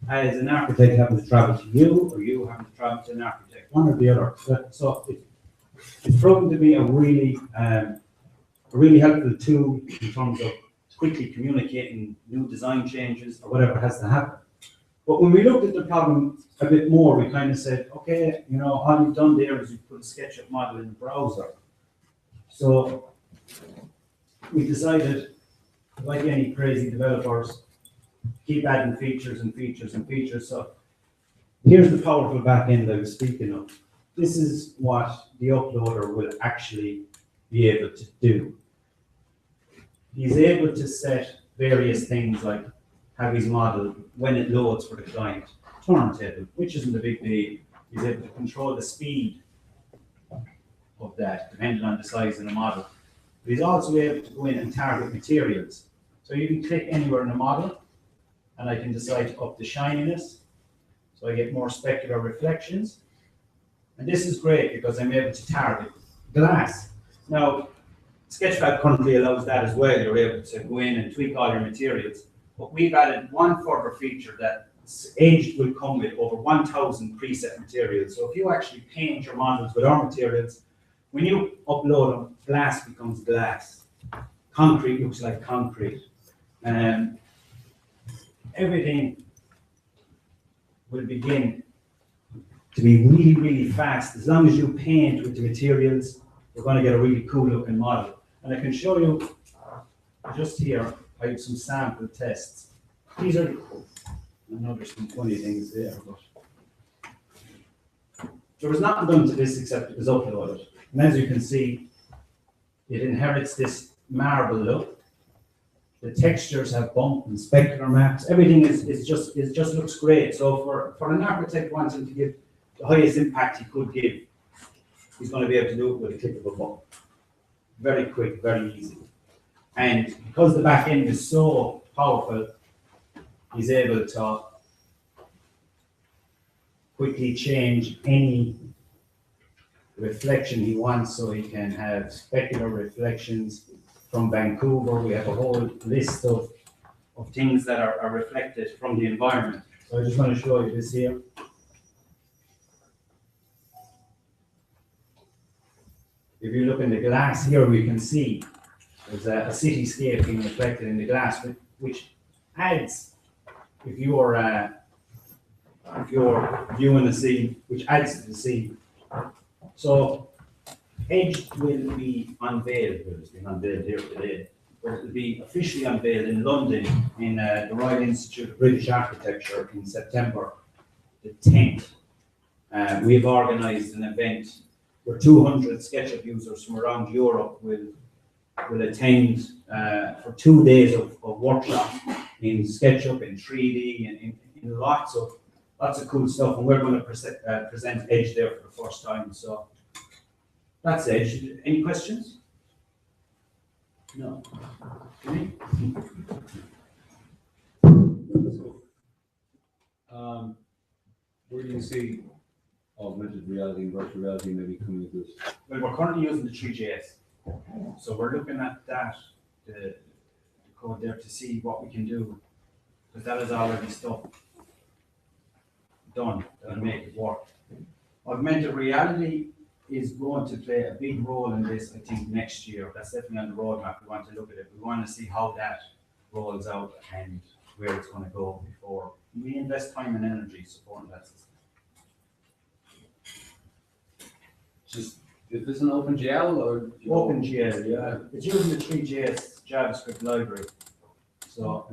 as an architect having to travel to you, or you having to travel to an architect, one or the other. So it's proven to be a really helpful tool in terms of quickly communicating new design changes or whatever has to happen. But when we looked at the problem a bit more, we kind of said, okay, you know, all you've done there is you've put a SketchUp model in the browser. So we decided, like any crazy developers, keep adding features and features and features. So here's the powerful backend I was speaking of. This is what the uploader will actually be able to do. He's able to set various things like have his model, when it loads for the client, turntable, which isn't a big deal. He's able to control the speed of that, depending on the size of the model. But he's also able to go in and target materials. So you can click anywhere in the model, and I can decide to up the shininess, so I get more specular reflections. And this is great because I'm able to target glass. Now, Sketchfab currently allows that as well. You're able to go in and tweak all your materials. But we've added one further feature that Edge will come with over 1,000 preset materials. So if you actually paint your models with our materials, when you upload them, glass becomes glass. Concrete looks like concrete. Everything will begin to be really, really fast. As long as you paint with the materials, you're going to get a really cool looking model. And I can show you just here, I have some sample tests. These are, I know there's some funny things there, but there was nothing done to this except it was uploaded. And as you can see, it inherits this marble look. The textures have bump and specular maps. Everything is just looks great. So for an architect wanting to give the highest impact he could give, he's going to be able to do it with a click of a button. Very quick, very easy. And because the back end is so powerful, he's able to quickly change any reflection he wants, so he can have specular reflections from Vancouver. We have a whole list of things that are reflected from the environment. So I just want to show you this here. If you look in the glass here, we can see there's a cityscape being reflected in the glass, which adds, if you're viewing the scene, which adds to the scene. So Edge will be unveiled, well, it's been unveiled here today, but it will be officially unveiled in London in the Royal Institute of British Architecture in September the 10th. We've organised an event where 200 SketchUp users from around Europe will attend for 2 days of workshop in SketchUp, in 3D, and in lots of cool stuff. And we're going to present Edge there for the first time. So that's Edge. Any questions? No. Any? Where do you see augmented reality and virtual reality maybe coming into this? Well, we're currently using the 3JS. So we're looking at that, the code there to see what we can do. Because that is already stuff done that'll make it work. Augmented reality is going to play a big role in this, I think, next year. That's definitely on the roadmap. We want to look at it. We want to see how that rolls out and where it's going to go before we invest time and energy supporting that system. Just, is this an OpenGL or? OpenGL, yeah. It's using the 3JS JavaScript library. So,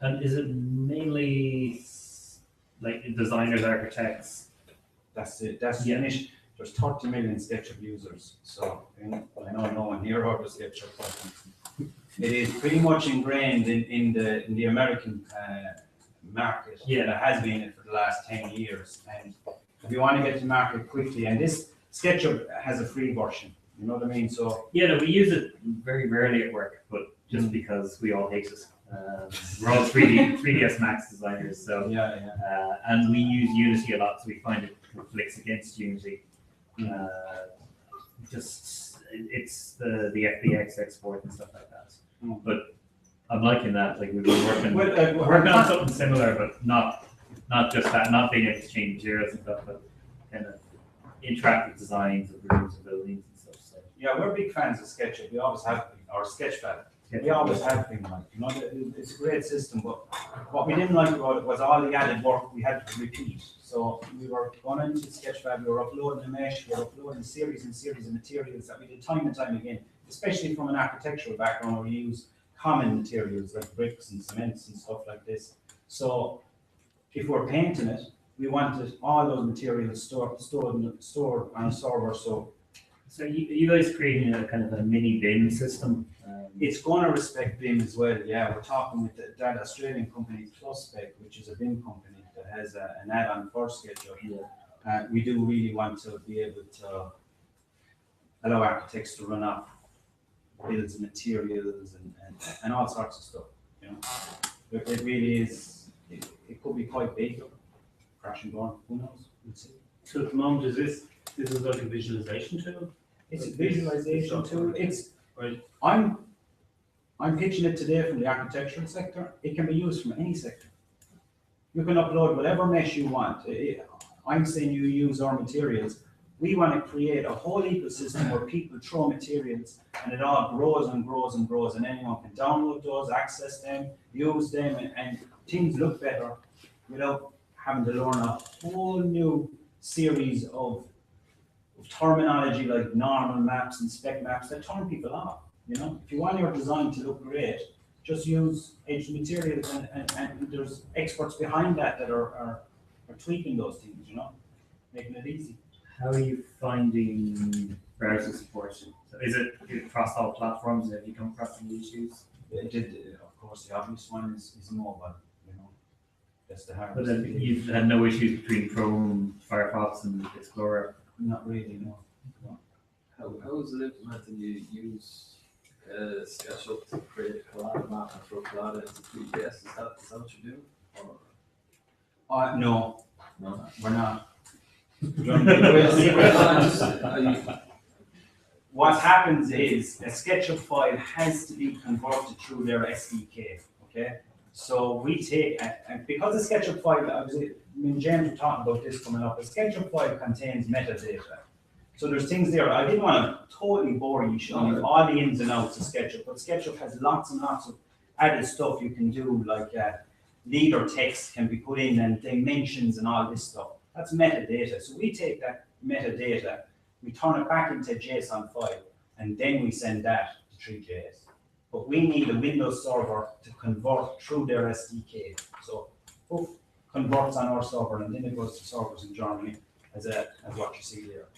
And is it mainly like designers, architects? that's it. That's the Yeah. initial. There's 30 million SketchUp users. So I know no one here heard of SketchUp, but it is pretty much ingrained in the American market. Yeah. That has been it for the last 10 years. And if you want to get to market quickly, and this SketchUp has a free version. You know what I mean? So Yeah, no, we use it very rarely at work, but just because we all hate it. We're all 3ds Max designers, so yeah. and we use Unity a lot, so we find it conflicts against Unity. It's the FBX export and stuff like that. But I'm liking that. Like we've been working on something similar, but not just that, not being able to change materials and stuff, but kind of interactive designs of rooms and buildings and stuff. So Yeah, we're big fans of SketchUp. We always have been, or Sketchpad. We always have been, like, you know, it's a great system, but what we didn't like about it was all the added work we had to repeat. So we were going into Sketchpad, we were uploading a mesh, we were uploading series and series of materials that we did time and time again, especially from an architectural background where we use common materials like bricks and cements and stuff like this. So if we're painting it, we wanted all those materials stored on a server. So you guys creating a kind of a mini bin system? It's going to respect BIM as well. Yeah, we're talking with that Australian company PlusSpec, which is a BIM company that has an add-on for SketchUp. Yeah. We do really want to be able to allow architects to run off builds and materials and all sorts of stuff. You know, it really is. It could be quite big, crash and burn. Who knows? We'll see. So at the moment, this is like a visualization tool? It's a visualization tool. It's Right. I'm pitching it today from the architectural sector. It can be used from any sector. You can upload whatever mesh you want. I'm saying you use our materials. We want to create a whole ecosystem where people throw materials and it all grows and grows and grows, and anyone can download those, access them, use them, and things look better without having to learn a whole new series of terminology like normal maps and spec maps that turn people off. You know, if you want your design to look great, just use Edge materials, and there's experts behind that are tweaking those things. You know, making it easy. How are you finding browser support? So is it across all platforms? Have you come across any issues? Of course, the obvious one is mobile. You know, that's the hardest. But then you've had no issues between Chrome, Firefox, and Explorer? Not really, no. How is it implemented? You use SketchUp to create a collada map and throw collada into 3ds. Is that what you do? Or No, no? we're not. Well, What happens is a SketchUp file has to be converted through their SDK. Okay, so we take and because the SketchUp file, James was talking about this coming up. A SketchUp file contains metadata. So there's things there. I didn't want to totally bore you showing you all the ins and outs of SketchUp, but SketchUp has lots and lots of added stuff you can do, like leader text can be put in and dimensions and all this stuff. That's metadata. So we take that metadata, we turn it back into a JSON file, and then we send that to 3JS. But we need a Windows server to convert through their SDK. So poof, converts on our server, and then it goes to servers in Germany as what you see there.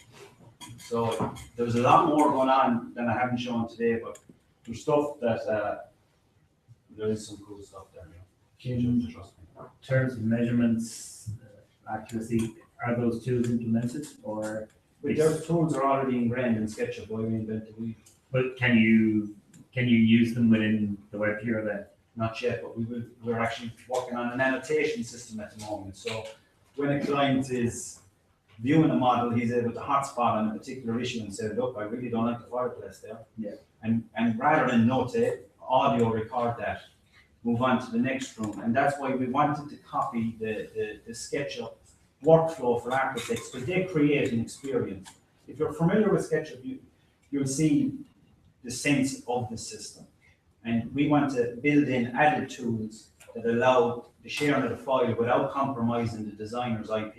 So there's a lot more going on than I haven't shown today, but there's stuff that there is some cool stuff there. Trust me. In terms of measurements, accuracy, are those tools implemented or? But those tools are already ingrained in SketchUp. Why reinvent the wheel? But can you use them within the web here then? Not yet, but we're actually working on an annotation system at the moment. So when a client is viewing a model, he's able to hotspot on a particular issue and say, look, I really don't like the fireplace there. Yeah. And rather than notate, audio record that, move on to the next room. And that's why we wanted to copy the SketchUp workflow for architects, because they create an experience. If you're familiar with SketchUp, you'll see the sense of the system. And we want to build in added tools that allow the sharing of the file without compromising the designer's IP,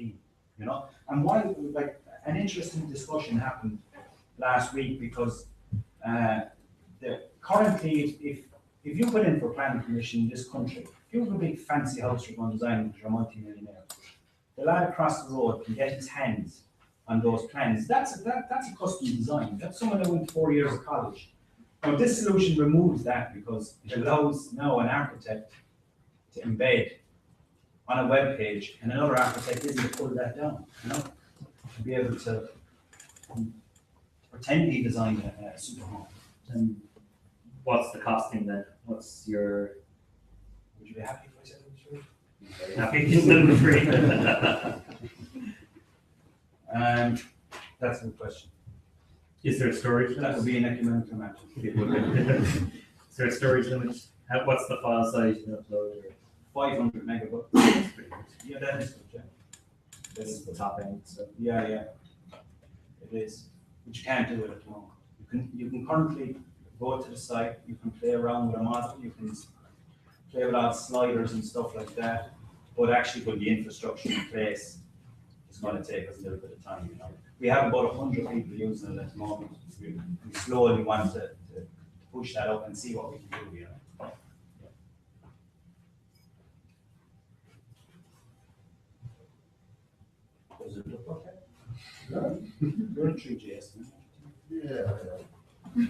you know? And while, like, an interesting discussion happened last week because currently, if you put in for planning permission in this country, if you have a big fancy house you're going to design because you're a multi-millionaire, the lad across the road can get his hands on those plans. That's a custom design. That's someone that went 4 years of college. Now, this solution removes that because it allows now an architect to embed on a web page, and another architect isn't to pull that down, you know, to be able to pretend he designed a super home. And what's the costing then? What's your? Would you be happy if I said it was free? Very happy if it's free. That's a good question. Is there a storage That would limit? be an ecumenical match. Is there a storage limit? What's the file size you can upload? 500 megabytes. That's pretty good. Yeah, that is good, yeah. This is the top end, so. Yeah, yeah. It is. But you can't do it at the moment. You can currently go to the site, you can play around with a model, you can play with all sliders and stuff like that. But actually with the infrastructure in place, it's going to take us a little bit of time, you know. We have about 100 people using it at the moment. We slowly want to push that up and see what we can do, you know. Does it look okay? You're in 3GS. Yeah.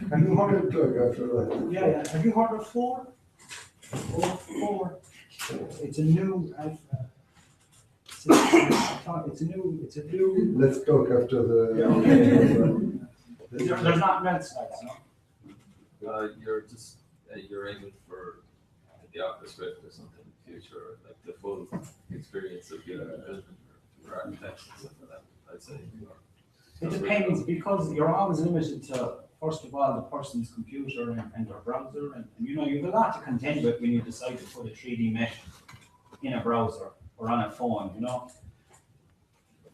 Have you heard of Doug after that? Yeah, yeah. Have you heard of 4? 4. It's a new alpha. It's a new. Let's talk after the. Yeah, okay. There's not melt sites, no? You're aiming for the Oculus Rift or something in the future, like the full experience of your building for architects and stuff like that, I'd say. It depends, because you're always limited to, first of all, the person's computer and their browser, and you know, you have a lot to contend with when you decide to put a 3D mesh in a browser or on a phone, you know.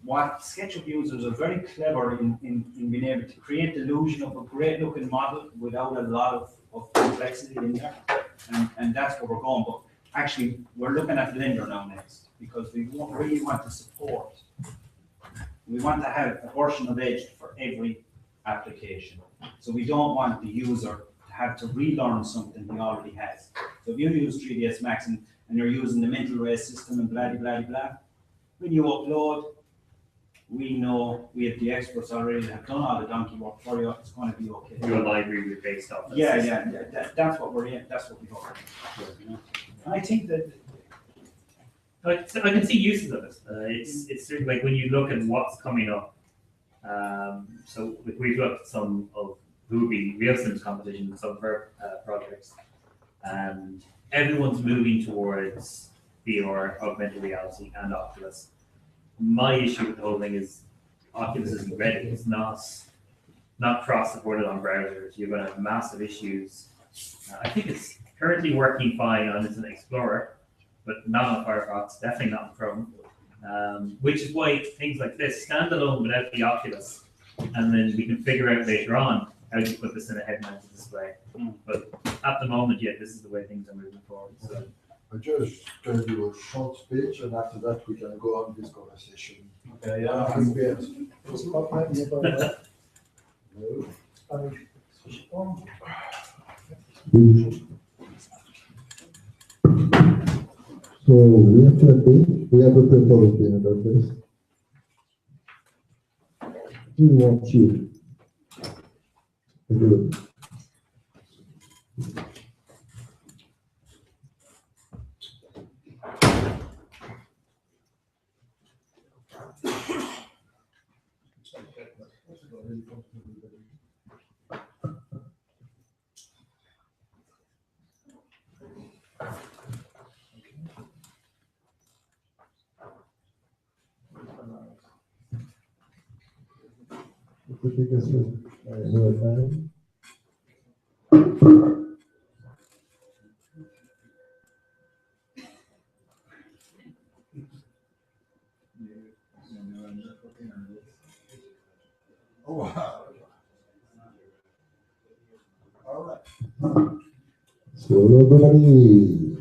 What SketchUp users are very clever in being able to create the illusion of a great looking model without a lot of complexity in there. And that's where we're going. But actually, we're looking at Blender now next, because we really want to support. We want to have a version of Edge for every application. So we don't want the user to have to relearn something he already has. So if you use 3ds Max and you're using the mental race system and blah, blah, blah, when you upload, we know we have the experts already that have done all the donkey work for you. It's going to be okay. Your library based off. Yeah. That's what we're in. That's what we hope. You know? And I think that I can see uses of it. It's sort of like when you look at what's coming up. So we've looked at some of Ruby real sims competition, some of our projects, and everyone's moving towards VR, augmented reality, and Oculus. My issue with the whole thing is Oculus isn't ready. It's not cross-supported on browsers. You're going to have massive issues. I think it's currently working fine on Internet Explorer, but not on Firefox, definitely not on Chrome. Which is why things like this stand alone without the Oculus, and then we can figure out later on how to put this in a head-mounted display. But at the moment, yeah, this is the way things are moving forward. So. I just tell you a short speech, and after that we can go on this conversation. okay, yeah. Spotlight nearby, right? No. Switch on. So we have to update. We have a paper at the end of this. Do you want you? Good. the biggest one I heard now. Oh, wow. All right. So everybody,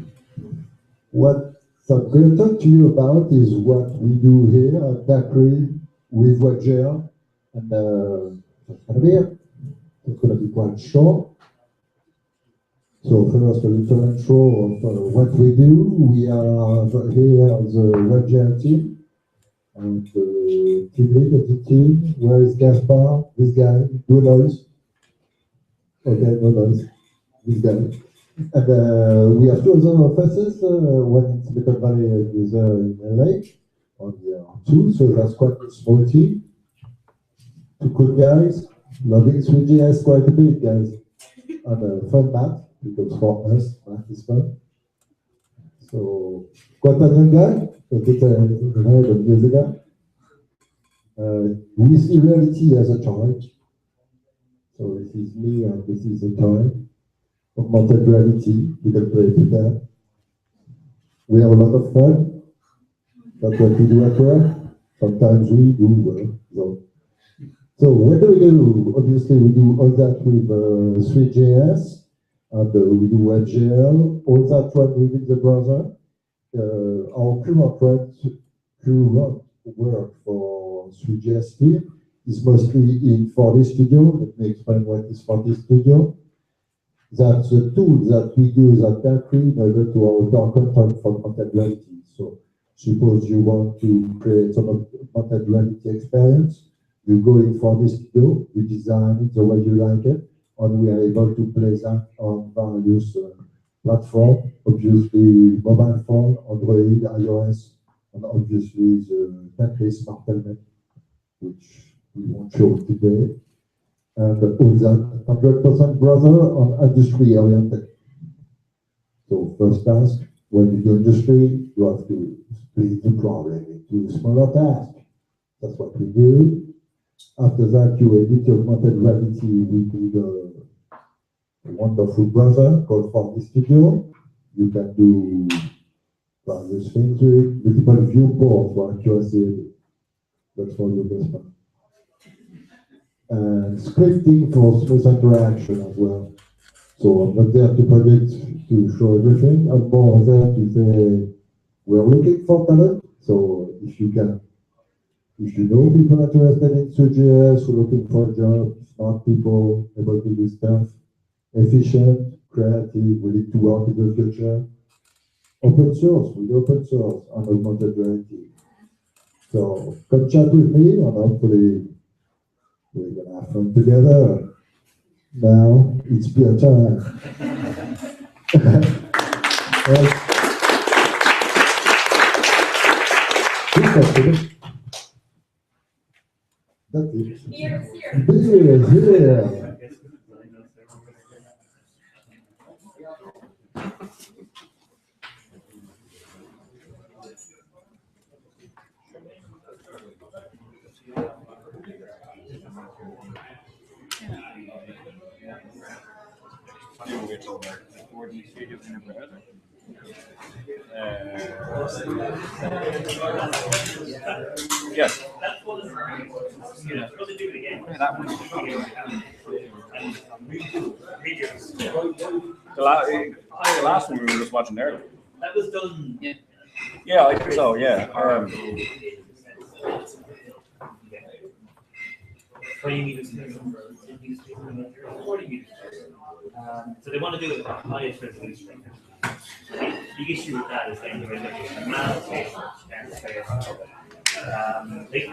what I'm going to talk to you about is what we do here at Dakri with WebGL, and that's going to be it. It's going to be quite short. So first, a little intro of what we do. We are here as a WebGL team, and team lead of the team. Where is Gaspar? This guy. No noise. Okay, no noise. This guy. And we have two other offices, one in Silicon Valley and the other in LA, on the two, so that's quite a small team. Two cool guys, loving 3GS quite a bit, guys. And fun math, because for us, math is fun. So, quite a young guy, a bit ahead of years ago. We see reality as a child. So this is me and this is a toy. Augmented reality, we can play with that. We have a lot of fun. That's what we do at work. Sometimes we do well. So what do we do? Obviously, we do all that with 3JS, and we do WebGL, all that run within the browser. Our current work for 3JS here is mostly in 4D Studio. Let me explain what is 4D Studio. That's the tool that we use at Dakri in order to order content from augmented reality. So suppose you want to create some augmented reality experience, you go in for this studio, you design it the way you like it, and we are able to play that on various platforms, obviously mobile phone, Android, iOS, and obviously the Dakri Smart Helmet, which we won't show today. And all that 100% browser on industry oriented. So first task, when you do industry, you have to split the problem into smaller tasks. That's what we do. After that, you edit your augmented reality with a wonderful browser called 4D Studio. You can do various things with it, multiple viewports for accuracy. That's for your best one. And scripting for smooth interaction as well. So I'm not there to predict, to show everything. I'm more there to say, we're looking for talent. So if you know people interested in 3GS, we're looking for a job, smart people, able to do stuff, efficient, creative, willing to work in the future. Open source, we open source and augmented reality. So come chat with me and hopefully we're gonna have fun together. Now it's beer time. That's it. Beer here. Yes. The last one we were just watching there. That was done. Yeah, I think so, yeah. 20 meters, 40 meters. So they want to do it at the highest resolution. The issue with that is then you're looking at a massive space.